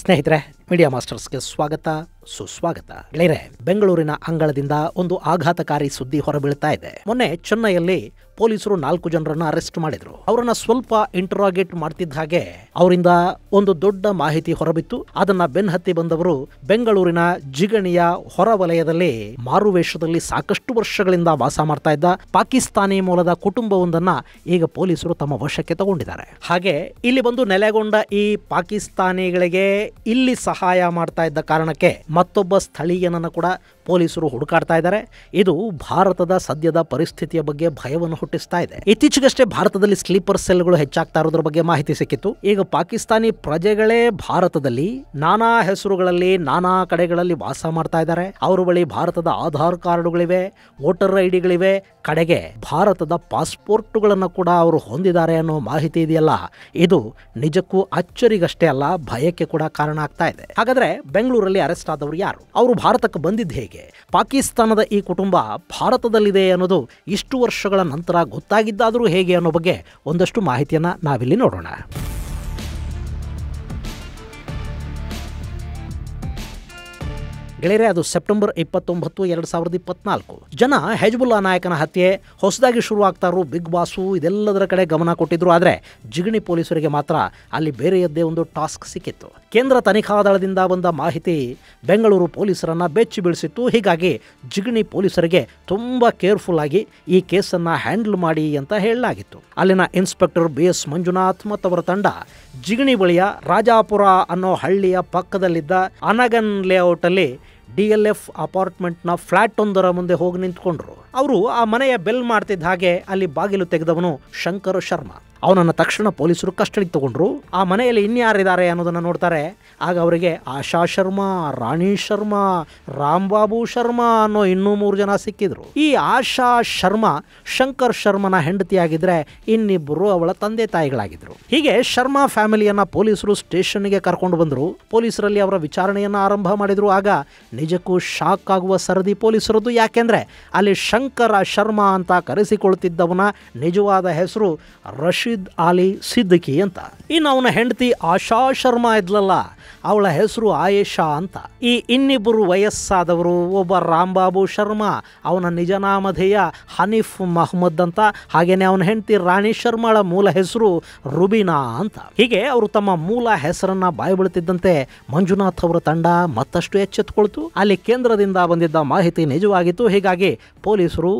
ಸ್ನೇಹಿತರೆ, ಮೀಡಿಯಾ ಮಾಸ್ಟರ್ಸ್ಗೆ ಸ್ವಾಗತ ಸುಸ್ವಾಗತ. ಗೆಳೆಯರೆ, ಬೆಂಗಳೂರಿನ ಅಂಗಳದಿಂದ ಒಂದು ಆಘಾತಕಾರಿ ಸುದ್ದಿ ಹೊರಬೀಳ್ತಾ ಇದೆ. ಮೊನ್ನೆ ಚೆನ್ನೈಯಲ್ಲಿ ಪೊಲೀಸರು 4 ಜನರನ್ನ ಅರೆಸ್ಟ್ ಮಾಡಿದ್ರು. ಅವರನ್ನ ಸ್ವಲ್ಪ ಇಂಟರಾಗೇಟ್ ಮಾಡ್ತಿದ್ದ ಹಾಗೆ ಅವರಿಂದ ಒಂದು ದೊಡ್ಡ ಮಾಹಿತಿ ಹೊರಬಿತ್ತು. ಅದನ್ನ ಬೆನ್ನಹತ್ತಿ ಬಂದವರು ಬೆಂಗಳೂರಿನ ಜಿಗಣಿಯ ಹೊರವಲಯದಲ್ಲಿ ಮಾರುವೇಷದಲ್ಲಿ ಸಾಕಷ್ಟು ವರ್ಷಗಳಿಂದ ವಾಸ ಮಾಡ್ತಾ ಇದ್ದ ಪಾಕಿಸ್ತಾನಿ ಮೂಲದ ಕುಟುಂಬವೊಂದನ್ನ ಈಗ ಪೊಲೀಸರು ತಮ್ಮ ವಶಕ್ಕೆ ತಗೊಂಡಿದ್ದಾರೆ. ಹಾಗೆ ಇಲ್ಲಿ ಬಂದು ನೆಲೆಗೊಂಡ ಈ ಪಾಕಿಸ್ತಾನಿಗಳಿಗೆ ಇಲ್ಲಿ ಸಹಾಯ ಮಾಡ್ತಾ ಇದ್ದ ಕಾರಣಕ್ಕೆ ಮತ್ತೊಬ್ಬ ಸ್ಥಳೀಯನನ್ನು ಕೂಡ ಪೊಲೀಸರು ಹುಡುಕಾಡ್ತಾ ಇದ್ದಾರೆ. ಇದು ಭಾರತದ ಸದ್ಯದ ಪರಿಸ್ಥಿತಿಯ ಬಗ್ಗೆ ಭಯವನ್ನು ಹುಟ್ಟಿಸ್ತಾ ಇದೆ. ಇತ್ತೀಚೆಗಷ್ಟೇ ಭಾರತದಲ್ಲಿ ಸ್ಲೀಪರ್ ಸೆಲ್ಗಳು ಹೆಚ್ಚಾಗ್ತಾ ಇರೋದ್ರ ಬಗ್ಗೆ ಮಾಹಿತಿ ಸಿಕ್ಕಿತ್ತು. ಈಗ ಪಾಕಿಸ್ತಾನಿ ಪ್ರಜೆಗಳೇ ಭಾರತದಲ್ಲಿ ನಾನಾ ಹೆಸರುಗಳಲ್ಲಿ ನಾನಾ ಕಡೆಗಳಲ್ಲಿ ವಾಸ ಮಾಡ್ತಾ ಇದ್ದಾರೆ. ಅವರ ಬಳಿ ಭಾರತದ ಆಧಾರ್ ಕಾರ್ಡುಗಳಿವೆ, ವೋಟರ್ ಐಡಿಗಳಿವೆ, ಕಡೆಗೆ ಭಾರತದ ಪಾಸ್ಪೋರ್ಟ್ಗಳನ್ನು ಕೂಡ ಅವರು ಹೊಂದಿದ್ದಾರೆ ಅನ್ನೋ ಮಾಹಿತಿ ಇದೆಯಲ್ಲ, ಇದು ನಿಜಕ್ಕೂ ಅಚ್ಚರಿಗಷ್ಟೇ ಅಲ್ಲ, ಭಯಕ್ಕೆ ಕೂಡ ಕಾರಣ ಆಗ್ತಾ ಇದೆ. ಹಾಗಾದ್ರೆ ಬೆಂಗಳೂರಲ್ಲಿ ಅರೆಸ್ಟ್ ಆದವರು ಯಾರು? ಅವರು ಭಾರತಕ್ಕೆ ಬಂದಿದ್ದು ಹೇಗೆ? ಪಾಕಿಸ್ತಾನದ ಈ ಕುಟುಂಬ ಭಾರತದಲ್ಲಿದೆ ಅನ್ನೋದು ಇಷ್ಟು ವರ್ಷಗಳ ನಂತರ ಗೊತ್ತಾಗಿದ್ದಾದರೂ ಹೇಗೆ ಅನ್ನೋ ಬಗ್ಗೆ ಒಂದಷ್ಟು ಮಾಹಿತಿಯನ್ನ ನಾವಿಲ್ಲಿ ನೋಡೋಣ. ಗೆಳೆಯರೆ, ಅದು ಸೆಪ್ಟೆಂಬರ್ 29, 2024. ಜನ ಹೆಜ್ಬುಲ್ಲಾ ನಾಯಕನ ಹತ್ಯೆ, ಹೊಸದಾಗಿ ಶುರುವಾಗ್ತಾ ಇರೋ ಬಿಗ್ ಬಾಸು, ಇದೆಲ್ಲದರ ಕಡೆ ಗಮನ ಕೊಟ್ಟಿದ್ರು. ಆದರೆ ಜಿಗಣಿ ಪೊಲೀಸರಿಗೆ ಮಾತ್ರ ಅಲ್ಲಿ ಬೇರೆಯದ್ದೇ ಒಂದು ಟಾಸ್ಕ್ ಸಿಕ್ಕಿತ್ತು. ಕೇಂದ್ರ ತನಿಖಾ ದಳದಿಂದ ಬಂದ ಮಾಹಿತಿ ಬೆಂಗಳೂರು ಪೊಲೀಸರನ್ನ ಬೆಚ್ಚಿ ಬೀಳಿಸಿತ್ತು. ಹೀಗಾಗಿ ಜಿಗಣಿ ಪೊಲೀಸರಿಗೆ ತುಂಬ ಕೇರ್ಫುಲ್ ಆಗಿ ಈ ಕೇಸನ್ನು ಹ್ಯಾಂಡಲ್ ಮಾಡಿ ಅಂತ ಹೇಳಲಾಗಿತ್ತು. ಅಲ್ಲಿನ ಇನ್ಸ್ಪೆಕ್ಟರ್ BS ಮಂಜುನಾಥ್ ಮತ್ತವರ ತಂಡ ಜಿಗಣಿ ಬಳಿಯ ರಾಜಾಪುರ ಅನ್ನೋ ಹಳ್ಳಿಯ ಪಕ್ಕದಲ್ಲಿದ್ದ ಅನಗನ್ ಲೇಔಟ್ ಅಲ್ಲಿ DLF ಅಪಾರ್ಟ್ಮೆಂಟ್ನ ಫ್ಲಾಟ್ ಒಂದರ ಮುಂದೆ ಹೋಗಿ ನಿಂತ್ಕೊಂಡ್ರು. ಅವರು ಆ ಮನೆಯ ಬೆಲ್ ಮಾಡ್ತಿದ್ದ ಹಾಗೆ ಅಲ್ಲಿ ಬಾಗಿಲು ತೆಗೆದವನು ಶಂಕರ್ ಶರ್ಮಾ. ಅವನನ್ನು ತಕ್ಷಣ ಪೊಲೀಸರು ಕಸ್ಟಡಿಗೆ ತಗೊಂಡ್ರು. ಆ ಮನೆಯಲ್ಲಿ ಇನ್ಯಾರಿದ್ದಾರೆ ಅನ್ನೋದನ್ನು ನೋಡ್ತಾರೆ. ಆಗ ಅವರಿಗೆ ಆಶಾ ಶರ್ಮಾ, ರಾಣಿ ಶರ್ಮಾ, ರಾಂಬಾಬು ಶರ್ಮಾ ಅನ್ನೋ ಇನ್ನೂ 3 ಜನ ಸಿಕ್ಕಿದ್ರು. ಈ ಆಶಾ ಶರ್ಮಾ ಶಂಕರ್ ಶರ್ಮನ ಹೆಂಡತಿಯಾಗಿದ್ರೆ ಇನ್ನಿಬ್ಬರು ಅವಳ ತಂದೆ ತಾಯಿಗಳಾಗಿದ್ರು. ಹೀಗೆ ಶರ್ಮಾ ಫ್ಯಾಮಿಲಿಯನ್ನ ಪೊಲೀಸರು ಸ್ಟೇಷನ್ಗೆ ಕರ್ಕೊಂಡು ಬಂದರು. ಪೊಲೀಸರಲ್ಲಿ ಅವರ ವಿಚಾರಣೆಯನ್ನ ಆರಂಭ ಮಾಡಿದ್ರು. ಆಗ ನಿಜಕ್ಕೂ ಶಾಕ್ ಆಗುವ ಸರದಿ ಪೊಲೀಸರದ್ದು. ಯಾಕೆಂದ್ರೆ ಅಲ್ಲಿ ಶಂಕರ ಶರ್ಮಾ ಅಂತ ಕರೆಸಿಕೊಳ್ತಿದ್ದವನ ನಿಜವಾದ ಹೆಸರು ರಶೀದ್ ಆಲಿ ಸಿದ್ದಿಕಿ ಅಂತ. ಇನ್ನು ಅವನ ಹೆಂಡತಿ ಆಶಾ ಶರ್ಮಾ ಇದ್ಲಲ್ಲ, ಅವಳ ಹೆಸರು ಆಯೇಷಾ ಅಂತ. ಈ ಇನ್ನಿಬ್ಬರು ವಯಸ್ಸಾದವರು, ಒಬ್ಬ ರಾಂಬಾಬು ಶರ್ಮಾ, ಅವನ ನಿಜ ನಾಮಧೇಯ ಹನೀಫ್ ಮಹಮ್ಮದ್ ಅಂತ. ಹಾಗೇನೆ ಅವನ ಹೆಂಡತಿ ರಾಣಿ ಶರ್ಮಾಳ ಮೂಲ ಹೆಸರು ರುಬಿನಾ ಅಂತ. ಹೀಗೆ ಅವರು ತಮ್ಮ ಮೂಲ ಹೆಸರನ್ನ ಬಾಯ್ಬಿಡುತ್ತಿದ್ದಂತೆ ಮಂಜುನಾಥ್ ಅವರ ತಂಡ ಮತ್ತಷ್ಟು ಎಚ್ಚೆತ್ತುಕೊಳ್ತು. ಅಲ್ಲಿ ಕೇಂದ್ರದಿಂದ ಬಂದಿದ್ದ ಮಾಹಿತಿ ನಿಜವಾಗಿತ್ತು. ಹೀಗಾಗಿ ಪೊಲೀಸರು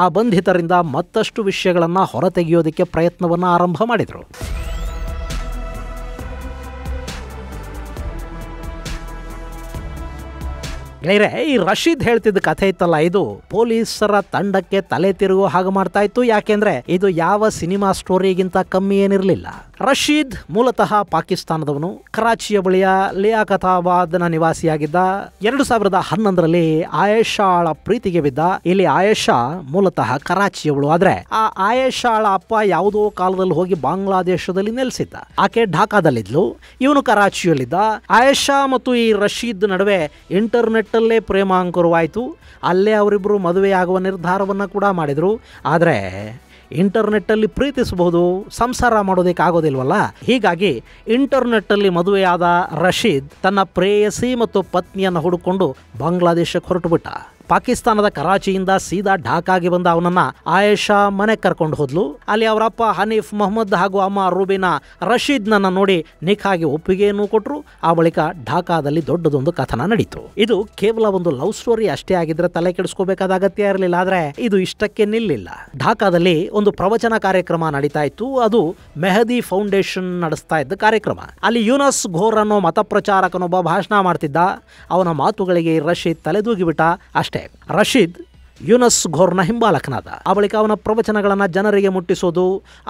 ಆ ಬಂಧಿತರಿಂದ ಮತ್ತಷ್ಟು ವಿಷಯಗಳನ್ನ ಹೊರತೆಗೆಯೋದಕ್ಕೆ ಪ್ರಯತ್ನವನ್ನ ಆರಂಭ ಮಾಡಿದರು. ಗೆಳೆಯರೆ, ಈ ರಶೀದ್ ಹೇಳ್ತಿದ್ದ ಕಥೆ ಇತ್ತಲ್ಲ, ಇದು ಪೊಲೀಸರ ತಂಡಕ್ಕೆ ತಲೆ ತಿರುಗೋ ಹಾಗೆ ಮಾಡ್ತಾ ಇತ್ತು. ಯಾಕೆಂದ್ರೆ ಇದು ಯಾವ ಸಿನಿಮಾ ಸ್ಟೋರಿಗಿಂತ ಕಮ್ಮಿ ಏನಿರಲಿಲ್ಲ. ರಶೀದ್ ಮೂಲತಃ ಪಾಕಿಸ್ತಾನದವನು, ಕರಾಚಿಯ ಬಳಿಯ ಲಿಯಾಕತಾಬಾದ್ನ ನಿವಾಸಿಯಾಗಿದ್ದ. 2011ರಲ್ಲಿ ಆಯೇಷಾಳ ಪ್ರೀತಿಗೆ ಬಿದ್ದ. ಇಲ್ಲಿ ಆಯೇಷಾ ಮೂಲತಃ ಕರಾಚಿಯವಳು. ಆದ್ರೆ ಆ ಆಯೇಷಾಳ ಅಪ್ಪ ಯಾವುದೋ ಕಾಲದಲ್ಲಿ ಹೋಗಿ ಬಾಂಗ್ಲಾದೇಶದಲ್ಲಿ ನೆಲೆಸಿದ್ದ. ಆಕೆ ಢಾಕಾದಲ್ಲಿದ್ಲು, ಇವನು ಕರಾಚಿಯಲ್ಲಿದ್ದ. ಆಯೇಷಾ ಮತ್ತು ಈ ರಶೀದ್ ನಡುವೆ ಇಂಟರ್ನೆಟ್ ಅಲ್ಲೇ ಪ್ರೇಮಾಂಕುರವಾಯಿತು. ಅಲ್ಲೇ ಅವರಿಬ್ಬರು ಮದುವೆಯಾಗುವ ನಿರ್ಧಾರವನ್ನು ಕೂಡ ಮಾಡಿದರು. ಆದರೆ ಇಂಟರ್ನೆಟ್ಟಲ್ಲಿ ಪ್ರೀತಿಸಬಹುದು, ಸಂಸಾರ ಮಾಡೋದಕ್ಕಾಗೋದಿಲ್ವಲ್ಲ. ಹೀಗಾಗಿ ಇಂಟರ್ನೆಟ್ಟಲ್ಲಿ ಮದುವೆಯಾದ ರಶೀದ್ ತನ್ನ ಪ್ರೇಯಸಿ ಮತ್ತು ಪತ್ನಿಯನ್ನು ಹುಡುಕೊಂಡು ಬಾಂಗ್ಲಾದೇಶಕ್ಕೆ ಹೊರಟುಬಿಟ್ಟ. ಪಾಕಿಸ್ತಾನದ ಕರಾಚಿಯಿಂದ ಸೀದಾ ಢಾಕಾಗೆ ಬಂದ ಅವನನ್ನ ಆಯೇಷಾ ಮನೆ ಕರ್ಕೊಂಡು ಹೋದ್ಲು. ಅಲ್ಲಿ ಅವರಪ್ಪ ಹನೀಫ್ ಮಹಮ್ಮದ್ ಹಾಗೂ ಅಮ್ಮ ರೂಬಿನಾ ರಶೀದ್ನನ್ನ ನೋಡಿ ನಿಖಾಗೆ ಒಪ್ಪಿಗೆಯನ್ನು ಕೊಟ್ಟರು. ಆ ಬಳಿಕ ಢಾಕಾದಲ್ಲಿ ದೊಡ್ಡದೊಂದು ಕಥನ ನಡೀತು. ಇದು ಕೇವಲ ಒಂದು ಲವ್ ಸ್ಟೋರಿ ಅಷ್ಟೇ ಆಗಿದ್ರೆ ತಲೆ ಕೆಡಿಸ್ಕೋಬೇಕಾದ ಅಗತ್ಯ ಇರಲಿಲ್ಲ. ಆದ್ರೆ ಇದು ಇಷ್ಟಕ್ಕೆ ನಿಲ್ಲಿಲ್ಲ. ಢಾಕಾದಲ್ಲಿ ಒಂದು ಪ್ರವಚನ ಕಾರ್ಯಕ್ರಮ ನಡೀತಾ ಇತ್ತು. ಅದು ಮೆಹದಿ ಫೌಂಡೇಶನ್ ನಡೆಸ್ತಾ ಇದ್ದ ಕಾರ್ಯಕ್ರಮ. ಅಲ್ಲಿ ಯೂನಸ್ ಘೋರ್ ಅನ್ನೋ ಮತ ಪ್ರಚಾರಕನೊಬ್ಬ ಭಾಷಣ ಮಾಡ್ತಿದ್ದ. ಅವನ ಮಾತುಗಳಿಗೆ ರಶೀದ್ ತಲೆದೂಗಿಬಿಟ್ಟ. ಅಷ್ಟೇ, ರಶೀದ್ ಯೂನಸ್ ಘೋರ್ನ ಹಿಂಬಾಲಕನಾದ. ಆ ಬಳಿಕ ಅವನ ಪ್ರವಚನಗಳನ್ನು ಜನರಿಗೆ ಮುಟ್ಟಿಸೋದು,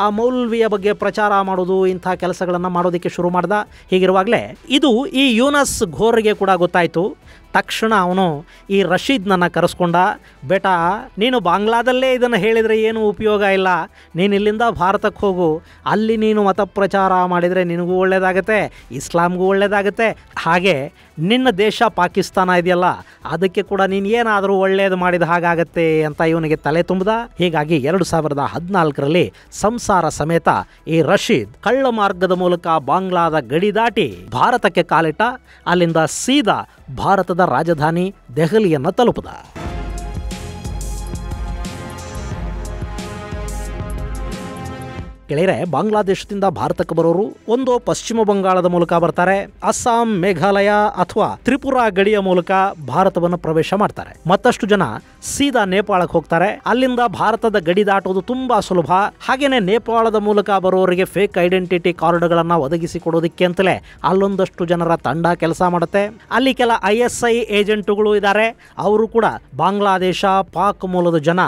ಆ ಮೌಲ್ವಿಯ ಬಗ್ಗೆ ಪ್ರಚಾರ ಮಾಡೋದು, ಇಂಥ ಕೆಲಸಗಳನ್ನು ಮಾಡೋದಕ್ಕೆ ಶುರು ಮಾಡ್ದ. ಹೀಗಿರುವಾಗಲೇ ಇದು ಈ ಯೂನಸ್ ಘೋರ್ಗೆ ಕೂಡ ಗೊತ್ತಾಯಿತು. ತಕ್ಷಣ ಅವನು ಈ ರಶೀದ್ನನ್ನು ಕರೆಸ್ಕೊಂಡ. ಬೇಟಾ, ನೀನು ಬಾಂಗ್ಲಾದಲ್ಲೇ ಇದನ್ನು ಹೇಳಿದರೆ ಏನು ಉಪಯೋಗ ಇಲ್ಲ, ನೀನು ಇಲ್ಲಿಂದ ಭಾರತಕ್ಕೆ ಹೋಗು, ಅಲ್ಲಿ ನೀನು ಮತ ಪ್ರಚಾರ ಮಾಡಿದರೆ ನಿನಗೂ ಒಳ್ಳೆಯದಾಗತ್ತೆ, ಇಸ್ಲಾಂಗೂ ಒಳ್ಳೆಯದಾಗತ್ತೆ, ಹಾಗೆ ನಿನ್ನ ದೇಶ ಪಾಕಿಸ್ತಾನ ಇದೆಯಲ್ಲ ಅದಕ್ಕೆ ಕೂಡ ನೀನು ಏನಾದರೂ ಒಳ್ಳೆಯದು ಮಾಡಿದ ಹಾಗಾಗತ್ತೆ ಅಂತ ಇವನಿಗೆ ತಲೆ ತುಂಬಿದ. ಹೀಗಾಗಿ 2014ರಲ್ಲಿ ಸಂಸಾರ ಸಮೇತ ಈ ರಶೀದ್ ಕಳ್ಳ ಮಾರ್ಗದ ಮೂಲಕ ಬಾಂಗ್ಲಾದ ಗಡಿ ದಾಟಿ ಭಾರತಕ್ಕೆ ಕಾಲಿಟ್ಟ. ಅಲ್ಲಿಂದ ಸೀದಾ ಭಾರತದ ರಾಜಧಾನಿ ದೆಹಲಿಯನ್ನು ತಲುಪಿದ. ಗೆಳೆಯರೆ, ಬಾಂಗ್ಲಾದೇಶದಿಂದ ಭಾರತಕ್ಕೆ ಬರೋರು ಒಂದು ಪಶ್ಚಿಮ ಬಂಗಾಳದ ಮೂಲಕ ಬರ್ತಾರೆ, ಅಸ್ಸಾಂ, ಮೇಘಾಲಯ ಅಥವಾ ತ್ರಿಪುರಾ ಗಡಿಯ ಮೂಲಕ ಭಾರತವನ್ನು ಪ್ರವೇಶ ಮಾಡ್ತಾರೆ. ಮತ್ತಷ್ಟು ಜನ ಸೀದಾ ನೇಪಾಳಕ್ಕೆ ಹೋಗ್ತಾರೆ. ಅಲ್ಲಿಂದ ಭಾರತದ ಗಡಿ ದಾಟೋದು ತುಂಬಾ ಸುಲಭ. ಹಾಗೇನೆ ನೇಪಾಳದ ಮೂಲಕ ಬರೋರಿಗೆ ಫೇಕ್ ಐಡೆಂಟಿಟಿ ಕಾರ್ಡ್ಗಳನ್ನು ಒದಗಿಸಿ ಕೊಡೋದಕ್ಕೆ ಅಂತಲೇ ಅಲ್ಲೊಂದಷ್ಟು ಜನರ ತಂಡ ಕೆಲಸ ಮಾಡುತ್ತೆ. ಅಲ್ಲಿ ಕೆಲ ISI ಏಜೆಂಟುಗಳು ಇದ್ದಾರೆ. ಅವರು ಕೂಡ ಬಾಂಗ್ಲಾದೇಶ, ಪಾಕ್ ಮೂಲದ ಜನ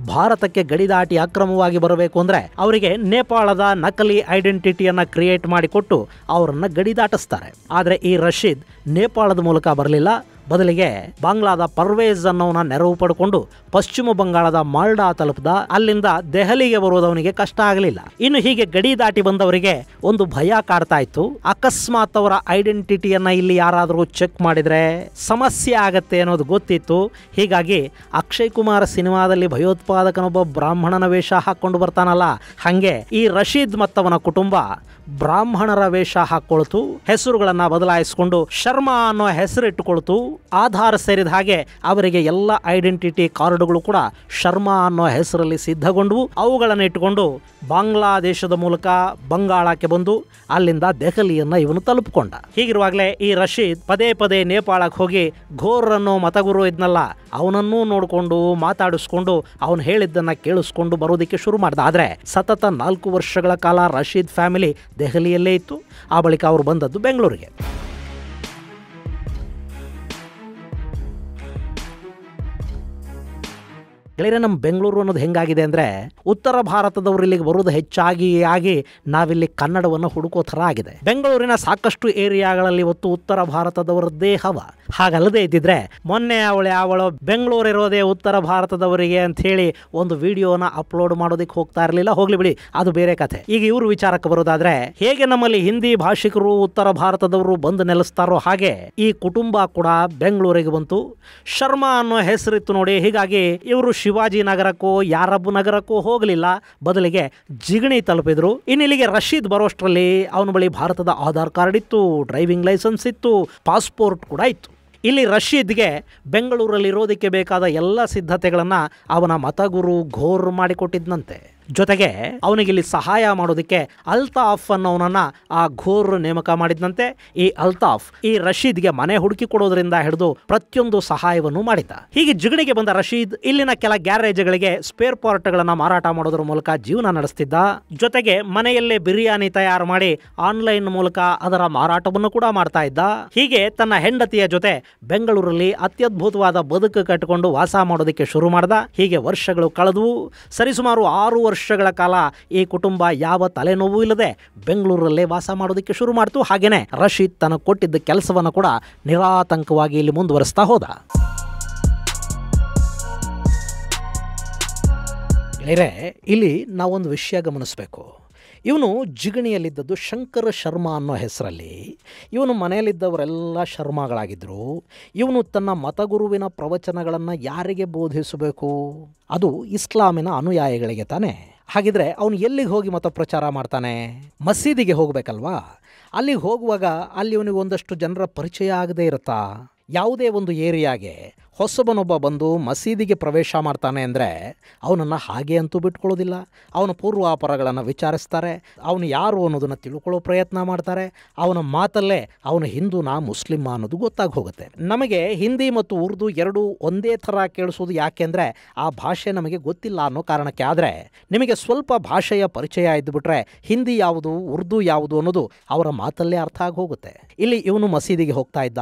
ಭಾರತಕ್ಕೆ ಗಡಿ ದಾಟಿ ಅಕ್ರಮವಾಗಿ ಬರಬೇಕು ಅಂದರೆ ಅವರಿಗೆ ನೇಪಾಳದ ನಕಲಿ ಐಡೆಂಟಿಟಿಯನ್ನು ಕ್ರಿಯೇಟ್ ಮಾಡಿಕೊಟ್ಟು ಅವರನ್ನು ಗಡಿ ದಾಟಿಸ್ತಾರೆ. ಆದರೆ ಈ ರಶೀದ್ ನೇಪಾಳದ ಮೂಲಕ ಬರಲಿಲ್ಲ, ಬದಲಿಗೆ ಬಾಂಗ್ಲಾದ ಪರ್ವೇಜ್ ಅನ್ನೋನ ನೆರವು ಪಡ್ಕೊಂಡು ಪಶ್ಚಿಮ ಬಂಗಾಳದ ಮಾಲ್ಡಾ ತಲುಪಿದ. ಅಲ್ಲಿಂದ ದೆಹಲಿಗೆ ಬರುವುದವನಿಗೆ ಕಷ್ಟ ಆಗಲಿಲ್ಲ. ಇನ್ನು ಹೀಗೆ ಗಡಿ ದಾಟಿ ಬಂದವರಿಗೆ ಒಂದು ಭಯ ಕಾಡ್ತಾ ಇತ್ತು, ಅಕಸ್ಮಾತ್ ಅವರ ಐಡೆಂಟಿಟಿಯನ್ನ ಇಲ್ಲಿ ಯಾರಾದರೂ ಚೆಕ್ ಮಾಡಿದ್ರೆ ಸಮಸ್ಯೆ ಆಗತ್ತೆ ಅನ್ನೋದು ಗೊತ್ತಿತ್ತು. ಹೀಗಾಗಿ ಅಕ್ಷಯ್ ಕುಮಾರ್ ಸಿನಿಮಾದಲ್ಲಿ ಭಯೋತ್ಪಾದಕನೊಬ್ಬ ಬ್ರಾಹ್ಮಣನ ವೇಷ ಹಾಕೊಂಡು ಬರ್ತಾನಲ್ಲ, ಹಂಗೆ ಈ ರಶೀದ್ ಮತ್ತವನ ಕುಟುಂಬ ಬ್ರಾಹ್ಮಣರ ವೇಷ ಹಾಕೊಳ್ತು, ಹೆಸರುಗಳನ್ನ ಬದಲಾಯಿಸಿಕೊಂಡು ಶರ್ಮಾ ಅನ್ನೋ ಹೆಸರಿಟ್ಟುಕೊಳ್ತು. ಆಧಾರ್ ಸೇರಿದ ಹಾಗೆ ಅವರಿಗೆ ಎಲ್ಲ ಐಡೆಂಟಿಟಿ ಕಾರ್ಡ್ಗಳು ಕೂಡ ಶರ್ಮಾ ಅನ್ನೋ ಹೆಸರಲ್ಲಿ ಸಿದ್ಧಗೊಂಡವು. ಅವುಗಳನ್ನು ಇಟ್ಟುಕೊಂಡು ಬಾಂಗ್ಲಾದೇಶದ ಮೂಲಕ ಬಂಗಾಳಕ್ಕೆ ಬಂದು ಅಲ್ಲಿಂದ ದೆಹಲಿಯನ್ನ ಇವನು ತಲುಪಿಕೊಂಡ. ಹೀಗಿರುವಾಗಲೇ ಈ ರಶೀದ್ ಪದೇ ಪದೇ ನೇಪಾಳಕ್ಕೆ ಹೋಗಿ ಘೋರ್ ಅನ್ನೋ ಮತಗುರು ಇದ್ನಲ್ಲ ಅವನನ್ನೂ ನೋಡಿಕೊಂಡು ಮಾತಾಡಿಸ್ಕೊಂಡು ಅವನು ಹೇಳಿದ್ದನ್ನ ಕೇಳಿಸ್ಕೊಂಡು ಬರೋದಕ್ಕೆ ಶುರು ಮಾಡ್ದ. ಆದರೆ ಸತತ 4 ವರ್ಷಗಳ ಕಾಲ ರಶೀದ್ ಫ್ಯಾಮಿಲಿ ದೆಹಲಿಯಲ್ಲೇ ಇತ್ತು. ಆ ಬಳಿಕ ಅವರು ಬಂದದ್ದು ಬೆಂಗಳೂರಿಗೆ. ಗೆಳೆಯರೆ, ನಮ್ಮ ಬೆಂಗಳೂರು ಅನ್ನೋದು ಹೆಂಗಾಗಿದೆ ಅಂದರೆ ಉತ್ತರ ಭಾರತದವರು ಇಲ್ಲಿಗೆ ಬರೋದು ಹೆಚ್ಚಾಗಿ ನಾವಿಲ್ಲಿ ಕನ್ನಡವನ್ನು ಹುಡುಕೋ ಥರ ಆಗಿದೆ. ಬೆಂಗಳೂರಿನ ಸಾಕಷ್ಟು ಏರಿಯಾಗಳಲ್ಲಿ ಇವತ್ತು ಉತ್ತರ ಭಾರತದವರದ್ದೇ ಹವ. ಹಾಗಲ್ಲದೆ ಇದ್ದಿದ್ರೆ ಮೊನ್ನೆ ಅವಳು ಬೆಂಗಳೂರಿರೋದೇ ಉತ್ತರ ಭಾರತದವರಿಗೆ ಅಂತ ಹೇಳಿ ಒಂದು ವಿಡಿಯೋನ ಅಪ್ಲೋಡ್ ಮಾಡೋದಕ್ಕೆ ಹೋಗ್ತಾ ಇರಲಿಲ್ಲ. ಹೋಗ್ಲಿ ಬಿಡಿ, ಅದು ಬೇರೆ ಕಥೆ. ಈಗ ಇವರು ವಿಚಾರಕ್ಕೆ ಬರೋದಾದ್ರೆ, ಹೇಗೆ ನಮ್ಮಲ್ಲಿ ಹಿಂದಿ ಭಾಷಿಕರು ಉತ್ತರ ಭಾರತದವರು ಬಂದು ನೆಲೆಸ್ತಾರೋ ಹಾಗೆ ಈ ಕುಟುಂಬ ಕೂಡ ಬೆಂಗಳೂರಿಗೆ ಬಂತು. ಶರ್ಮಾ ಅನ್ನೋ ಹೆಸರಿತ್ತು ನೋಡಿ. ಹೀಗಾಗಿ ಇವರು ಶಿವಾಜಿ ನಗರಕ್ಕೋ ಯಾರಬ್ಬ ನಗರಕ್ಕೋ ಹೋಗಲಿಲ್ಲ, ಬದಲಿಗೆ ಜಿಗಣಿ ತಲುಪಿದ್ರು. ಇನ್ನು ಇಲ್ಲಿಗೆ ರಶೀದ್ ಬರೋಷ್ಟರಲ್ಲಿ ಅವನ ಬಳಿ ಭಾರತದ ಆಧಾರ್ ಕಾರ್ಡ್ ಇತ್ತು, ಡ್ರೈವಿಂಗ್ ಲೈಸೆನ್ಸ್ ಇತ್ತು, ಪಾಸ್ಪೋರ್ಟ್ ಕೂಡ ಇತ್ತು. ಇಲ್ಲಿ ರಶೀದ್ಗೆ ಬೆಂಗಳೂರಲ್ಲಿರೋದಕ್ಕೆ ಬೇಕಾದ ಎಲ್ಲ ಸಿದ್ಧತೆಗಳನ್ನು ಅವನ ಮತಗುರು ಘೋರ್ ಮಾಡಿಕೊಟ್ಟಿದ್ದಂತೆ. ಜೊತೆಗೆ ಅವನಿಗಿಲ್ಲಿ ಸಹಾಯ ಮಾಡೋದಕ್ಕೆ ಅಲ್ತಾಫ್ ಅನ್ನೋನನ್ನ ಆ ಘೋರ್ ನೇಮಕ ಮಾಡಿದ್ದಂತೆ. ಈ ಅಲ್ತಾಫ್ ಈ ರಶೀದ್ಗೆ ಮನೆ ಹುಡುಕಿ ಕೊಡೋದ್ರಿಂದ ಹಿಡಿದು ಪ್ರತಿಯೊಂದು ಸಹಾಯವನ್ನು ಮಾಡಿದ್ದ. ಹೀಗೆ ಜಿಗಣಿಗೆ ಬಂದ ರಶೀದ್ ಇಲ್ಲಿನ ಕೆಲ ಗ್ಯಾರೇಜ್ಗಳಿಗೆ ಸ್ಪೇರ್ ಪಾರ್ಟ್ಗಳನ್ನು ಮಾರಾಟ ಮಾಡೋದ್ರ ಮೂಲಕ ಜೀವನ ನಡೆಸ್ತಿದ್ದ. ಜೊತೆಗೆ ಮನೆಯಲ್ಲೇ ಬಿರಿಯಾನಿ ತಯಾರು ಮಾಡಿ ಆನ್ಲೈನ್ ಮೂಲಕ ಅದರ ಮಾರಾಟವನ್ನು ಕೂಡ ಮಾಡ್ತಾ ಇದ್ದ. ಹೀಗೆ ತನ್ನ ಹೆಂಡತಿಯ ಜೊತೆ ಬೆಂಗಳೂರಲ್ಲಿ ಅತ್ಯದ್ಭುತವಾದ ಬದುಕು ಕಟ್ಟಿಕೊಂಡು ವಾಸ ಮಾಡೋದಕ್ಕೆ ಶುರು ಮಾಡ್ದ. ಹೀಗೆ ವರ್ಷಗಳು ಕಳೆದವು. ಸರಿಸುಮಾರು 6 ವರ್ಷಗಳ ಕಾಲ ಈ ಕುಟುಂಬ ಯಾವ ತಲೆನೋವು ಇಲ್ಲದೆ ಬೆಂಗಳೂರಲ್ಲೇ ವಾಸ ಮಾಡೋದಕ್ಕೆ ಶುರು ಮಾಡ್ತು. ಹಾಗೇನೆ ರಶೀದ್ ತನಗೆ ಕೊಟ್ಟಿದ್ದ ಕೆಲಸವನ್ನು ಕೂಡ ನಿರಾತಂಕವಾಗಿ ಇಲ್ಲಿ ಮುಂದುವರಿಸ್ತಾ ಹೋದ. ಇಲ್ಲಿ ನಾವೊಂದು ವಿಷಯ ಗಮನಿಸಬೇಕು. ಇವನು ಜಿಗಣಿಯಲ್ಲಿದ್ದದ್ದು ಶಂಕರ ಶರ್ಮಾ ಅನ್ನೋ ಹೆಸರಲ್ಲಿ. ಇವನು ಮನೆಯಲ್ಲಿದ್ದವರೆಲ್ಲ ಶರ್ಮಾಗಳಾಗಿದ್ದರು. ಇವನು ತನ್ನ ಮತಗುರುವಿನ ಪ್ರವಚನಗಳನ್ನು ಯಾರಿಗೆ ಬೋಧಿಸಬೇಕು? ಅದು ಇಸ್ಲಾಮಿನ ಅನುಯಾಯಿಗಳಿಗೆ ತಾನೆ. ಹಾಗಿದ್ರೆ ಅವನು ಎಲ್ಲಿಗೆ ಹೋಗಿ ಮತ ಪ್ರಚಾರ ಮಾಡ್ತಾನೆ? ಮಸೀದಿಗೆ ಹೋಗಬೇಕಲ್ವಾ? ಅಲ್ಲಿಗೆ ಹೋಗುವಾಗ ಅಲ್ಲಿ ಇವನಿಗೆ ಒಂದಷ್ಟು ಜನರ ಪರಿಚಯ ಆಗದೇ ಇರುತ್ತಾ? ಯಾವುದೇ ಒಂದು ಏರಿಯಾಗೆ ಹೊಸಬನೊಬ್ಬ ಬಂದು ಮಸೀದಿಗೆ ಪ್ರವೇಶ ಮಾಡ್ತಾನೆ ಅಂದರೆ ಅವನನ್ನು ಹಾಗೆ ಅಂತೂ ಬಿಟ್ಕೊಳ್ಳೋದಿಲ್ಲ. ಅವನ ಪೂರ್ವಾಪರಗಳನ್ನು ವಿಚಾರಿಸ್ತಾರೆ, ಅವನು ಯಾರು ಅನ್ನೋದನ್ನು ತಿಳ್ಕೊಳ್ಳೋ ಪ್ರಯತ್ನ ಮಾಡ್ತಾರೆ. ಅವನ ಮಾತಲ್ಲೇ ಅವನು ಹಿಂದೂನಾ ಮುಸ್ಲಿಮ ಅನ್ನೋದು ಗೊತ್ತಾಗಿ ಹೋಗುತ್ತೆ. ನಮಗೆ ಹಿಂದಿ ಮತ್ತು ಉರ್ದು ಎರಡೂ ಒಂದೇ ಥರ ಕೇಳಿಸೋದು ಯಾಕೆಂದರೆ ಆ ಭಾಷೆ ನಮಗೆ ಗೊತ್ತಿಲ್ಲ ಅನ್ನೋ ಕಾರಣಕ್ಕೆ. ಆದರೆ ನಿಮಗೆ ಸ್ವಲ್ಪ ಭಾಷೆಯ ಪರಿಚಯ ಇದ್ದುಬಿಟ್ರೆ ಹಿಂದಿ ಯಾವುದು ಉರ್ದು ಯಾವುದು ಅನ್ನೋದು ಅವರ ಮಾತಲ್ಲೇ ಅರ್ಥ ಆಗಿ ಹೋಗುತ್ತೆ. ಇಲ್ಲಿ ಇವನು ಮಸೀದಿಗೆ ಹೋಗ್ತಾ ಇದ್ದ.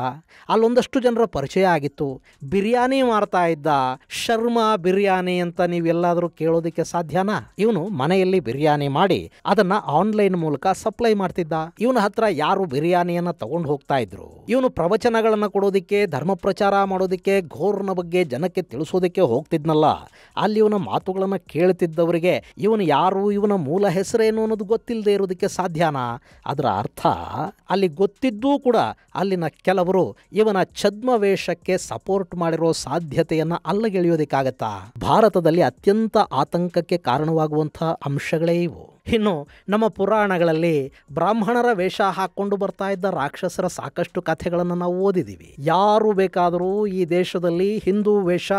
ಅಲ್ಲೊಂದಷ್ಟು ಜನರ ಪರಿಚಯ ಆಗಿತ್ತು. ಬಿರಿಯಾನಿ ಮಾರ್ತಾ ಇದ್ದ. ಶರ್ಮಾ ಬಿರಿಯಾನಿ ಅಂತ ನೀವೆಲ್ಲಾದ್ರೂ ಕೇಳೋದಕ್ಕೆ ಸಾಧ್ಯನಾ? ಇವನು ಮನೆಯಲ್ಲಿ ಬಿರಿಯಾನಿ ಮಾಡಿ ಅದನ್ನ ಆನ್ಲೈನ್ ಮೂಲಕ ಸಪ್ಲೈ ಮಾಡ್ತಿದ್ದ. ಇವನ ಹತ್ರ ಯಾರು ಬಿರಿಯಾನಿಯನ್ನ ತಗೊಂಡು ಹೋಗ್ತಾ ಇದ್ರು. ಇವನು ಪ್ರವಚನಗಳನ್ನ ಕೊಡೋದಿಕ್ಕೆ, ಧರ್ಮ ಪ್ರಚಾರ ಮಾಡೋದಿಕ್ಕೆ, ಘೋರ್ನ ಬಗ್ಗೆ ಜನಕ್ಕೆ ತಿಳಿಸೋದಕ್ಕೆ ಹೋಗ್ತಿದ್ನಲ್ಲ, ಅಲ್ಲಿ ಇವನ ಮಾತುಗಳನ್ನ ಕೇಳ್ತಿದ್ದವರಿಗೆ ಇವನು ಯಾರು, ಇವನ ಮೂಲ ಹೆಸರೇನು ಅನ್ನೋದು ಗೊತ್ತಿಲ್ಲದೆ ಇರೋದಕ್ಕೆ ಸಾಧ್ಯನಾ? ಅದರ ಅರ್ಥ ಅಲ್ಲಿ ಗೊತ್ತಿದ್ದೂ ಕೂಡ ಅಲ್ಲಿನ ಕೆಲವರು ಇವನ ಛದ್ಮವೇಷಕ್ಕೆ ಸಪೋರ್ಟ್ ಮಾಡಿರೋ ಸಾಧ್ಯತೆಯನ್ನ ಅಲ್ಲಗೆಳೆಯೋದಕ್ಕಾಗತ್ತಾ? ಭಾರತದಲ್ಲಿ ಅತ್ಯಂತ ಆತಂಕಕ್ಕೆ ಕಾರಣವಾಗುವಂತಹ ಅಂಶಗಳೇ ಇವು. ಇನ್ನು ನಮ್ಮ ಪುರಾಣಗಳಲ್ಲಿ ಬ್ರಾಹ್ಮಣರ ವೇಷ ಹಾಕೊಂಡು ಬರ್ತಾ ಇದ್ದ ರಾಕ್ಷಸರ ಸಾಕಷ್ಟು ಕಥೆಗಳನ್ನು ನಾವು ಓದಿದ್ದೀವಿ. ಯಾರು ಬೇಕಾದರೂ ಈ ದೇಶದಲ್ಲಿ ಹಿಂದೂ ವೇಷ,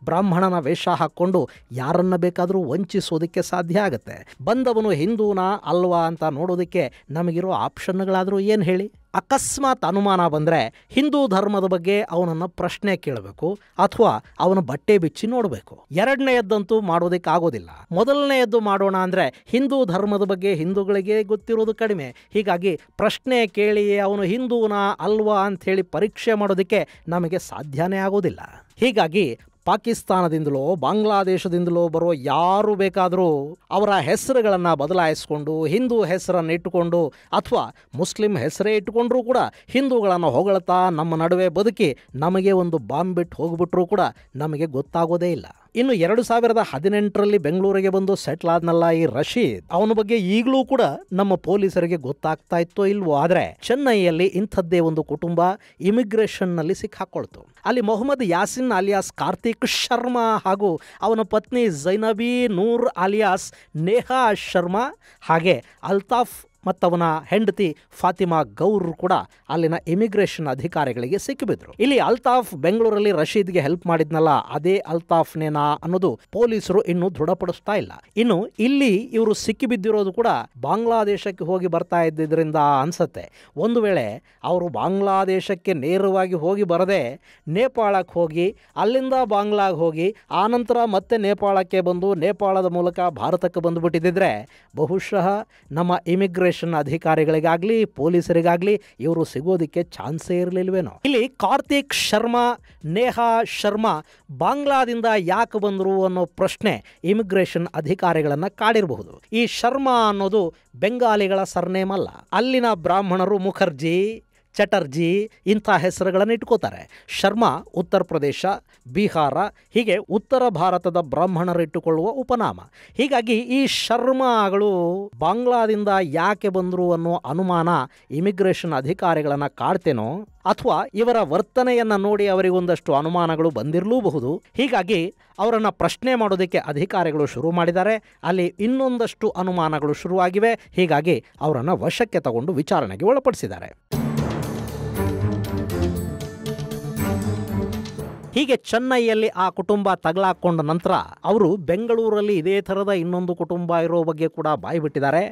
ಬ್ರಾಹ್ಮಣನ ವೇಷ ಹಾಕ್ಕೊಂಡು ಯಾರನ್ನ ಬೇಕಾದರೂ ವಂಚಿಸೋದಕ್ಕೆ ಸಾಧ್ಯ ಆಗುತ್ತೆ. ಬಂದವನು ಹಿಂದೂನಾ ಅಲ್ವಾ ಅಂತ ನೋಡೋದಕ್ಕೆ ನಮಗಿರೋ ಆಪ್ಷನ್ಗಳಾದರೂ ಏನು ಹೇಳಿ? ಅಕಸ್ಮಾತ್ ಅನುಮಾನ ಬಂದರೆ ಹಿಂದೂ ಧರ್ಮದ ಬಗ್ಗೆ ಅವನನ್ನು ಪ್ರಶ್ನೆ ಕೇಳಬೇಕು ಅಥವಾ ಅವನ ಬಟ್ಟೆ ಬಿಚ್ಚಿ ನೋಡಬೇಕು. ಎರಡನೆಯದ್ದಂತೂ ಮಾಡೋದಕ್ಕಾಗೋದಿಲ್ಲ. ಮೊದಲನೆಯದ್ದು ಮಾಡೋಣ ಅಂದರೆ ಹಿಂದೂ ಧರ್ಮದ ಬಗ್ಗೆ ಹಿಂದೂಗಳಿಗೆ ಗೊತ್ತಿರೋದು ಕಡಿಮೆ. ಹೀಗಾಗಿ ಪ್ರಶ್ನೆ ಕೇಳಿ ಅವನು ಹಿಂದೂನಾ ಅಲ್ವಾ ಅಂಥೇಳಿ ಪರೀಕ್ಷೆ ಮಾಡೋದಕ್ಕೆ ನಮಗೆ ಸಾಧ್ಯನೇ ಆಗೋದಿಲ್ಲ. ಹೀಗಾಗಿ ಪಾಕಿಸ್ತಾನದಿಂದಲೋ ಬಾಂಗ್ಲಾದೇಶದಿಂದಲೋ ಬರೋ ಯಾರು ಬೇಕಾದರೂ ಅವರ ಹೆಸರುಗಳನ್ನು ಬದಲಾಯಿಸಿಕೊಂಡು ಹಿಂದೂ ಹೆಸರನ್ನು ಇಟ್ಟುಕೊಂಡು ಅಥವಾ ಮುಸ್ಲಿಂ ಹೆಸರೇ ಇಟ್ಟುಕೊಂಡ್ರೂ ಕೂಡ ಹಿಂದೂಗಳನ್ನು ಹೊಗಳ್ತಾ ನಮ್ಮ ನಡುವೆ ಬದುಕಿ ನಮಗೆ ಒಂದು ಬಾಂಬ್ ಬಿಟ್ಟು ಹೋಗ್ಬಿಟ್ರೂ ಕೂಡ ನಮಗೆ ಗೊತ್ತಾಗೋದೇ ಇಲ್ಲ. ಇನ್ನು 2018ರಲ್ಲಿ ಬೆಂಗಳೂರಿಗೆ ಬಂದು ಸೆಟ್ಲ್ ಆದ್ನಲ್ಲ ಈ ರಶೀದ್, ಅವನ ಬಗ್ಗೆ ಈಗಲೂ ಕೂಡ ನಮ್ಮ ಪೊಲೀಸರಿಗೆ ಗೊತ್ತಾಗ್ತಾ ಇತ್ತೋ ಇಲ್ವೋ. ಆದರೆ ಚೆನ್ನೈಯಲ್ಲಿ ಇಂಥದ್ದೇ ಒಂದು ಕುಟುಂಬ ಇಮಿಗ್ರೇಷನ್ನಲ್ಲಿ ಸಿಕ್ಕಾಕೊಳ್ತು. ಅಲ್ಲಿ ಮೊಹಮ್ಮದ್ ಯಾಸಿನ್ ಅಲಿಯಾಸ್ ಕಾರ್ತಿಕ್ ಶರ್ಮಾ ಹಾಗೂ ಅವನ ಪತ್ನಿ ಝೈನಬಿ ನೂರ್ ಅಲಿಯಾಸ್ ನೇಹಾ ಶರ್ಮಾ ಹಾಗೆ ಅಲ್ತಾಫ್ ಮತ್ತವನ ಹೆಂಡತಿ ಫಾತಿಮಾ ಗೌರ್ ಕೂಡ ಅಲ್ಲಿನ ಇಮಿಗ್ರೇಷನ್ ಅಧಿಕಾರಿಗಳಿಗೆ ಸಿಕ್ಕಿಬಿದ್ರು. ಇಲ್ಲಿ ಅಲ್ತಾಫ್ ಬೆಂಗಳೂರಲ್ಲಿ ರಶೀದ್ಗೆ ಹೆಲ್ಪ್ ಮಾಡಿದ್ನಲ್ಲ, ಅದೇ ಅಲ್ತಾಫ್ನೇನಾ ಅನ್ನೋದು ಪೊಲೀಸರು ಇನ್ನೂ ದೃಢಪಡಿಸ್ತಾ ಇಲ್ಲ. ಇನ್ನು ಇಲ್ಲಿ ಇವರು ಸಿಕ್ಕಿಬಿದ್ದಿರೋದು ಕೂಡ ಬಾಂಗ್ಲಾದೇಶಕ್ಕೆ ಹೋಗಿ ಬರ್ತಾ ಇದ್ದಿದ್ದರಿಂದ ಅನ್ಸತ್ತೆ. ಒಂದು ವೇಳೆ ಅವರು ಬಾಂಗ್ಲಾದೇಶಕ್ಕೆ ನೇರವಾಗಿ ಹೋಗಿ ಬರದೆ ನೇಪಾಳಕ್ಕೆ ಹೋಗಿ ಅಲ್ಲಿಂದ ಬಾಂಗ್ಲಾಗೆ ಹೋಗಿ ಆನಂತರ ಮತ್ತೆ ನೇಪಾಳಕ್ಕೆ ಬಂದು ನೇಪಾಳದ ಮೂಲಕ ಭಾರತಕ್ಕೆ ಬಂದುಬಿಟ್ಟಿದ್ದರೆ ಬಹುಶಃ ನಮ್ಮ ಇಮಿಗ್ರೇಷನ್ ಅಧಿಕಾರಿಗಳಿಗಾಗ್ಲಿ ಪೊಲೀಸರಿಗಾಗ್ಲಿ ಇವರು ಸಿಗೋದಿಕ್ಕೆ ಚಾನ್ಸೇ ಇರಲಿಲ್ವೇನೋ. ಇಲ್ಲಿ ಕಾರ್ತಿಕ್ ಶರ್ಮಾ, ನೇಹಾ ಶರ್ಮಾ ಬಾಂಗ್ಲಾದಿಂದ ಯಾಕೆ ಬಂದರು ಅನ್ನೋ ಪ್ರಶ್ನೆ ಇಮಿಗ್ರೇಷನ್ ಅಧಿಕಾರಿಗಳನ್ನ ಕಾಡಿರಬಹುದು. ಈ ಶರ್ಮಾ ಅನ್ನೋದು ಬೆಂಗಾಲಿಗಳ ಸರ್ನೇಮ್ ಅಲ್ಲ. ಅಲ್ಲಿನ ಬ್ರಾಹ್ಮಣರು ಮುಖರ್ಜಿ, ಚಟರ್ಜಿ ಇಂಥ ಹೆಸರುಗಳನ್ನು ಇಟ್ಕೋತಾರೆ. ಶರ್ಮಾ ಉತ್ತರ ಪ್ರದೇಶ, ಬಿಹಾರ ಹೀಗೆ ಉತ್ತರ ಭಾರತದ ಬ್ರಾಹ್ಮಣರು ಇಟ್ಟುಕೊಳ್ಳುವ ಉಪನಾಮ. ಹೀಗಾಗಿ ಈ ಶರ್ಮಾಗಳು ಬಾಂಗ್ಲಾದಿಂದ ಯಾಕೆ ಬಂದರು ಅನ್ನೋ ಅನುಮಾನ ಇಮಿಗ್ರೇಷನ್ ಅಧಿಕಾರಿಗಳನ್ನು ಕಾಡ್ತೇನೋ ಅಥವಾ ಇವರ ವರ್ತನೆಯನ್ನು ನೋಡಿ ಅವರಿಗೊಂದಷ್ಟು ಅನುಮಾನಗಳು ಬಂದಿರಲೂಬಹುದು. ಹೀಗಾಗಿ ಅವರನ್ನು ಪ್ರಶ್ನೆ ಮಾಡೋದಕ್ಕೆ ಅಧಿಕಾರಿಗಳು ಶುರು ಮಾಡಿದ್ದಾರೆ. ಅಲ್ಲಿ ಇನ್ನೊಂದಷ್ಟು ಅನುಮಾನಗಳು ಶುರುವಾಗಿವೆ. ಹೀಗಾಗಿ ಅವರನ್ನು ವಶಕ್ಕೆ ತಗೊಂಡು ವಿಚಾರಣೆಗೆ ಒಳಪಡಿಸಿದ್ದಾರೆ. ಹೀಗೆ ಚೆನ್ನೈಯಲ್ಲಿ ಆ ಕುಟುಂಬ ತಗಲಾಕೊಂಡ ನಂತರ ಅವರು ಬೆಂಗಳೂರಲ್ಲಿ ಇದೇ ಥರದ ಇನ್ನೊಂದು ಕುಟುಂಬ ಇರೋ ಬಗ್ಗೆ ಕೂಡ ಬಾಯ್ಬಿಟ್ಟಿದ್ದಾರೆ.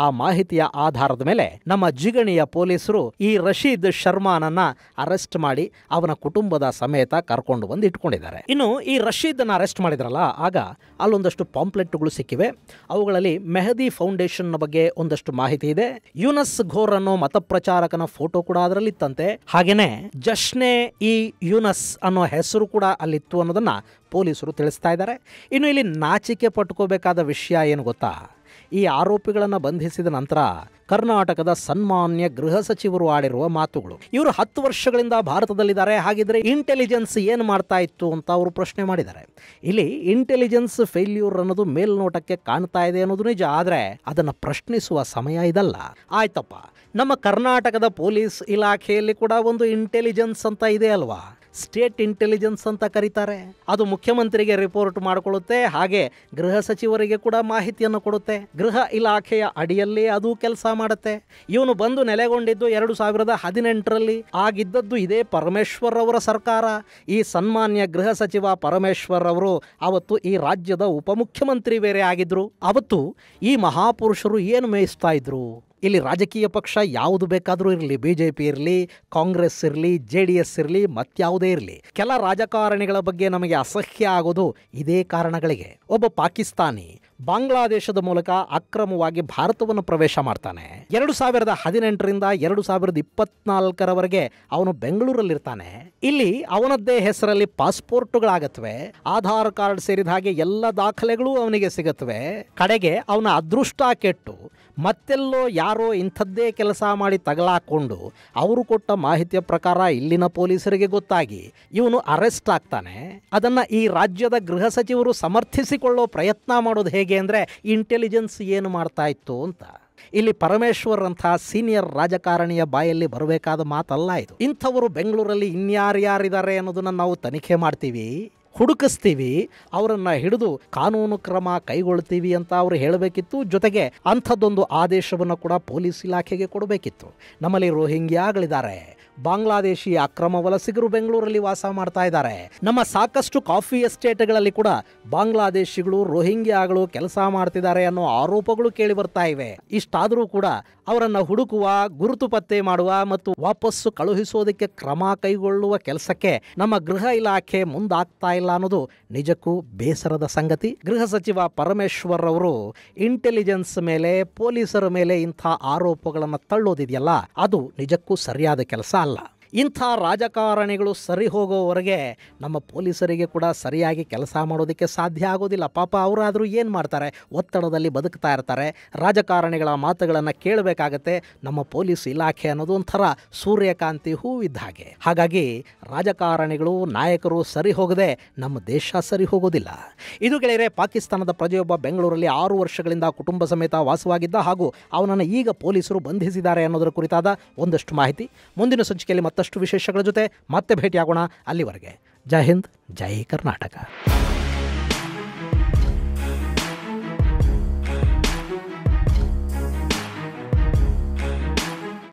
ಆ ಮಾಹಿತಿಯ ಆಧಾರದ ಮೇಲೆ ನಮ್ಮ ಜಿಗಣಿಯ ಪೊಲೀಸರು ಈ ರಶೀದ್ ಶರ್ಮಾನನ್ನ ಅರೆಸ್ಟ್ ಮಾಡಿ ಅವನ ಕುಟುಂಬದ ಸಮೇತ ಕರ್ಕೊಂಡು ಬಂದು ಇಟ್ಕೊಂಡಿದ್ದಾರೆ. ಇನ್ನು ಈ ರಶೀದನ್ನು ಅರೆಸ್ಟ್ ಮಾಡಿದ್ರಲ್ಲ, ಆಗ ಅಲ್ಲೊಂದಷ್ಟು ಪಾಂಪ್ಲೆಟ್ಗಳು ಸಿಕ್ಕಿವೆ. ಅವುಗಳಲ್ಲಿ ಮೆಹದಿ ಫೌಂಡೇಶನ್ ಬಗ್ಗೆ ಒಂದಷ್ಟು ಮಾಹಿತಿ ಇದೆ. ಯೂನಸ್ ಘೋರ್ ಅನ್ನೋ ಮತಪ್ರಚಾರಕನ ಫೋಟೋ ಕೂಡ ಅದರಲ್ಲಿತ್ತಂತೆ. ಹಾಗೇನೆ ಜಶ್ನೆ ಇ ಯೂನಸ್ ಅನ್ನೋ ಹೆಸರು ಕೂಡ ಅಲ್ಲಿತ್ತು ಅನ್ನೋದನ್ನ ಪೊಲೀಸರು ತಿಳಿಸ್ತಾ ಇದ್ದಾರೆ. ಇನ್ನು ಇಲ್ಲಿ ನಾಚಿಕೆ ಪಟ್ಕೋಬೇಕಾದ ವಿಷಯ ಏನು ಗೊತ್ತಾ? ಈ ಆರೋಪಿಗಳನ್ನು ಬಂಧಿಸಿದ ನಂತರ ಕರ್ನಾಟಕದ ಸನ್ಮಾನ್ಯ ಗೃಹ ಸಚಿವರು ಆಡಿರುವ ಮಾತುಗಳು. ಇವರು 10 ವರ್ಷಗಳಿಂದ ಭಾರತದಲ್ಲಿದ್ದಾರೆ, ಹಾಗಿದ್ರೆ ಇಂಟೆಲಿಜೆನ್ಸ್ ಏನು ಮಾಡ್ತಾ ಇತ್ತು ಅಂತ ಅವರು ಪ್ರಶ್ನೆ ಮಾಡಿದ್ದಾರೆ. ಇಲ್ಲಿ ಇಂಟೆಲಿಜೆನ್ಸ್ ಫೇಲ್ಯೂರ್ ಅನ್ನೋದು ಮೇಲ್ನೋಟಕ್ಕೆ ಕಾಣ್ತಾ ಇದೆ ಅನ್ನೋದು ನಿಜ, ಆದರೆ ಅದನ್ನು ಪ್ರಶ್ನಿಸುವ ಸಮಯ ಇದಲ್ಲ. ಆಯ್ತಪ್ಪ, ನಮ್ಮ ಕರ್ನಾಟಕದ ಪೊಲೀಸ್ ಇಲಾಖೆಯಲ್ಲಿ ಕೂಡ ಒಂದು ಇಂಟೆಲಿಜೆನ್ಸ್ ಅಂತ ಇದೆ ಅಲ್ವಾ, ಸ್ಟೇಟ್ ಇಂಟೆಲಿಜೆನ್ಸ್ ಅಂತ ಕರೀತಾರೆ. ಅದು ಮುಖ್ಯಮಂತ್ರಿಗೆ ರಿಪೋರ್ಟ್ ಮಾಡಿಕೊಳ್ಳುತ್ತೆ, ಹಾಗೆ ಗೃಹ ಸಚಿವರಿಗೆ ಕೂಡ ಮಾಹಿತಿಯನ್ನು ಕೊಡುತ್ತೆ. ಗೃಹ ಇಲಾಖೆಯ ಅಡಿಯಲ್ಲೇ ಅದು ಕೆಲಸ ಮಾಡುತ್ತೆ. ಇವನು ಬಂದು ನೆಲೆಗೊಂಡಿದ್ದು 2018ರಲ್ಲಿ. ಆಗಿದ್ದದ್ದು ಇದೇ ಪರಮೇಶ್ವರ್ ಅವರ ಸರ್ಕಾರ. ಈ ಸನ್ಮಾನ್ಯ ಗೃಹ ಸಚಿವ ಪರಮೇಶ್ವರ್ ಅವರು ಅವತ್ತು ಈ ರಾಜ್ಯದ ಉಪಮುಖ್ಯಮಂತ್ರಿ ಬೇರೆ ಆಗಿದ್ರು. ಅವತ್ತು ಈ ಮಹಾಪುರುಷರು ಏನು ಮೇಯಿಸ್ತಾ ಇದ್ರು? ಇಲ್ಲಿ ರಾಜಕೀಯ ಪಕ್ಷ ಯಾವುದು ಬೇಕಾದರೂ ಇರಲಿ, BJP ಇರಲಿ, ಕಾಂಗ್ರೆಸ್ ಇರಲಿ, JDS ಇರಲಿ, ಮತ್ಯಾವುದೇ ಇರಲಿ, ಕೆಲ ರಾಜಕಾರಣಿಗಳ ಬಗ್ಗೆ ನಮಗೆ ಅಸಹ್ಯ ಆಗೋದು ಇದೇ ಕಾರಣಗಳಿಗೆ. ಒಬ್ಬ ಪಾಕಿಸ್ತಾನಿ ಬಾಂಗ್ಲಾದೇಶದ ಮೂಲಕ ಅಕ್ರಮವಾಗಿ ಭಾರತವನ್ನು ಪ್ರವೇಶ ಮಾಡ್ತಾನೆ. 2018ರಿಂದ 2024ರವರೆಗೆ ಅವನು ಬೆಂಗಳೂರಲ್ಲಿರ್ತಾನೆ. ಇಲ್ಲಿ ಅವನದ್ದೇ ಹೆಸರಲ್ಲಿ ಪಾಸ್ಪೋರ್ಟ್ಗಳಾಗತ್ವೆ, ಆಧಾರ್ ಕಾರ್ಡ್ ಸೇರಿದ ಹಾಗೆ ಎಲ್ಲ ದಾಖಲೆಗಳು ಅವನಿಗೆ ಸಿಗತ್ವೆ. ಕಡೆಗೆ ಅವನ ಅದೃಷ್ಟ ಕೆಟ್ಟು ಮತ್ತೆಲ್ಲೋ ಯಾರೋ ಇಂಥದ್ದೇ ಕೆಲಸ ಮಾಡಿ ತಗಲಾಕೊಂಡು ಅವರು ಕೊಟ್ಟ ಮಾಹಿತಿಯ ಪ್ರಕಾರ ಇಲ್ಲಿನ ಪೊಲೀಸರಿಗೆ ಗೊತ್ತಾಗಿ ಇವನು ಅರೆಸ್ಟ್ ಆಗ್ತಾನೆ. ಅದನ್ನು ಈ ರಾಜ್ಯದ ಗೃಹ ಸಚಿವರು ಸಮರ್ಥಿಸಿಕೊಳ್ಳೋ ಪ್ರಯತ್ನ ಮಾಡೋದು ಹೇಗೆ ಅಂದರೆ, ಇಂಟೆಲಿಜೆನ್ಸ್ ಏನು ಮಾಡ್ತಾ ಇತ್ತು ಅಂತ. ಇಲ್ಲಿ ಪರಮೇಶ್ವರ್ ಅಂತ ಸೀನಿಯರ್ ರಾಜಕಾರಣಿಯ ಬಾಯಲ್ಲಿ ಬರಬೇಕಾದ ಮಾತಲ್ಲ ಇದು. ಇಂಥವರು ಬೆಂಗಳೂರಲ್ಲಿ ಇನ್ಯಾರ್ಯಾರಿದ್ದಾರೆ ಅನ್ನೋದನ್ನು ನಾವು ತನಿಖೆ ಮಾಡ್ತೀವಿ, ಹುಡುಕಿಸ್ತೀವಿ, ಅವರನ್ನು ಹಿಡಿದು ಕಾನೂನು ಕ್ರಮ ಕೈಗೊಳ್ತೀವಿ ಅಂತ ಅವರು ಹೇಳಬೇಕಿತ್ತು. ಜೊತೆಗೆ ಅಂಥದ್ದೊಂದು ಆದೇಶವನ್ನು ಕೂಡ ಪೊಲೀಸ್ ಇಲಾಖೆಗೆ ಕೊಡಬೇಕಿತ್ತು. ನಮ್ಮಲ್ಲಿ ರೋಹಿಂಗ್ಯಾಗಳಿದ್ದಾರೆ, ಬಾಂಗ್ಲಾದೇಶಿ ಅಕ್ರಮ ವಲಸಿಗರು ಬೆಂಗಳೂರಲ್ಲಿ ವಾಸ ಮಾಡ್ತಾ ಇದ್ದಾರೆ. ನಮ್ಮ ಸಾಕಷ್ಟು ಕಾಫಿ ಎಸ್ಟೇಟ್ಗಳಲ್ಲಿ ಕೂಡ ಬಾಂಗ್ಲಾದೇಶಿಗಳು, ರೋಹಿಂಗ್ಯಾಗಳು ಕೆಲಸ ಮಾಡ್ತಿದ್ದಾರೆ ಅನ್ನೋ ಆರೋಪಗಳು ಕೇಳಿ ಬರ್ತಾ ಇವೆ. ಇಷ್ಟಾದರೂ ಕೂಡ ಅವರನ್ನು ಹುಡುಕುವ, ಗುರುತು ಪತ್ತೆ ಮಾಡುವ ಮತ್ತು ವಾಪಸ್ಸು ಕಳುಹಿಸೋದಕ್ಕೆ ಕ್ರಮ ಕೈಗೊಳ್ಳುವ ಕೆಲಸಕ್ಕೆ ನಮ್ಮ ಗೃಹ ಇಲಾಖೆ ಮುಂದಾಗ್ತಾ ಇಲ್ಲ ಅನ್ನೋದು ನಿಜಕ್ಕೂ ಬೇಸರದ ಸಂಗತಿ. ಗೃಹ ಸಚಿವ ಪರಮೇಶ್ವರ್ ಅವರು ಇಂಟೆಲಿಜೆನ್ಸ್ ಮೇಲೆ, ಪೊಲೀಸರ ಮೇಲೆ ಇಂಥ ಆರೋಪಗಳನ್ನು ತಳ್ಳೋದಿದೆಯಲ್ಲ, ಅದು ನಿಜಕ್ಕೂ ಸರಿಯಾದ ಕೆಲಸ ಅಲ್ಲ. ಇಂಥ ರಾಜಕಾರಣಿಗಳು ಸರಿ ಹೋಗೋವರೆಗೆ ನಮ್ಮ ಪೊಲೀಸರಿಗೆ ಕೂಡ ಸರಿಯಾಗಿ ಕೆಲಸ ಮಾಡೋದಕ್ಕೆ ಸಾಧ್ಯ ಆಗೋದಿಲ್ಲ. ಪಾಪ ಅವರಾದರೂ ಏನು ಮಾಡ್ತಾರೆ, ಒತ್ತಡದಲ್ಲಿ ಬದುಕ್ತಾ ಇರ್ತಾರೆ. ರಾಜಕಾರಣಿಗಳ ಮಾತುಗಳನ್ನು ಕೇಳಬೇಕಾಗತ್ತೆ. ನಮ್ಮ ಪೊಲೀಸ್ ಇಲಾಖೆ ಅನ್ನೋದು ಒಂಥರ ಸೂರ್ಯಕಾಂತಿ ಹೂವಿದ್ದ ಹಾಗೆ. ಹಾಗಾಗಿ ರಾಜಕಾರಣಿಗಳು, ನಾಯಕರು ಸರಿ ಹೋಗದೆ ನಮ್ಮ ದೇಶ ಸರಿ ಹೋಗೋದಿಲ್ಲ. ಇದು ಗೆಳೆಯರೆ, ಪಾಕಿಸ್ತಾನದ ಪ್ರಜೆಯೊಬ್ಬ ಬೆಂಗಳೂರಲ್ಲಿ 6 ವರ್ಷಗಳಿಂದ ಕುಟುಂಬ ಸಮೇತ ವಾಸವಾಗಿದ್ದ ಹಾಗೂ ಅವನನ್ನು ಈಗ ಪೊಲೀಸರು ಬಂಧಿಸಿದ್ದಾರೆ ಅನ್ನೋದರ ಕುರಿತಾದ ಒಂದಷ್ಟು ಮಾಹಿತಿ. ಮುಂದಿನ ಸಂಚಿಕೆಯಲ್ಲಿ ಮತ್ತಷ್ಟು ವಿಶೇಷಗಳ ಜೊತೆ ಮತ್ತೆ ಭೇಟಿಯಾಗೋಣ. ಅಲ್ಲಿವರೆಗೆ ಜೈ ಹಿಂದ್, ಜೈ ಕರ್ನಾಟಕ.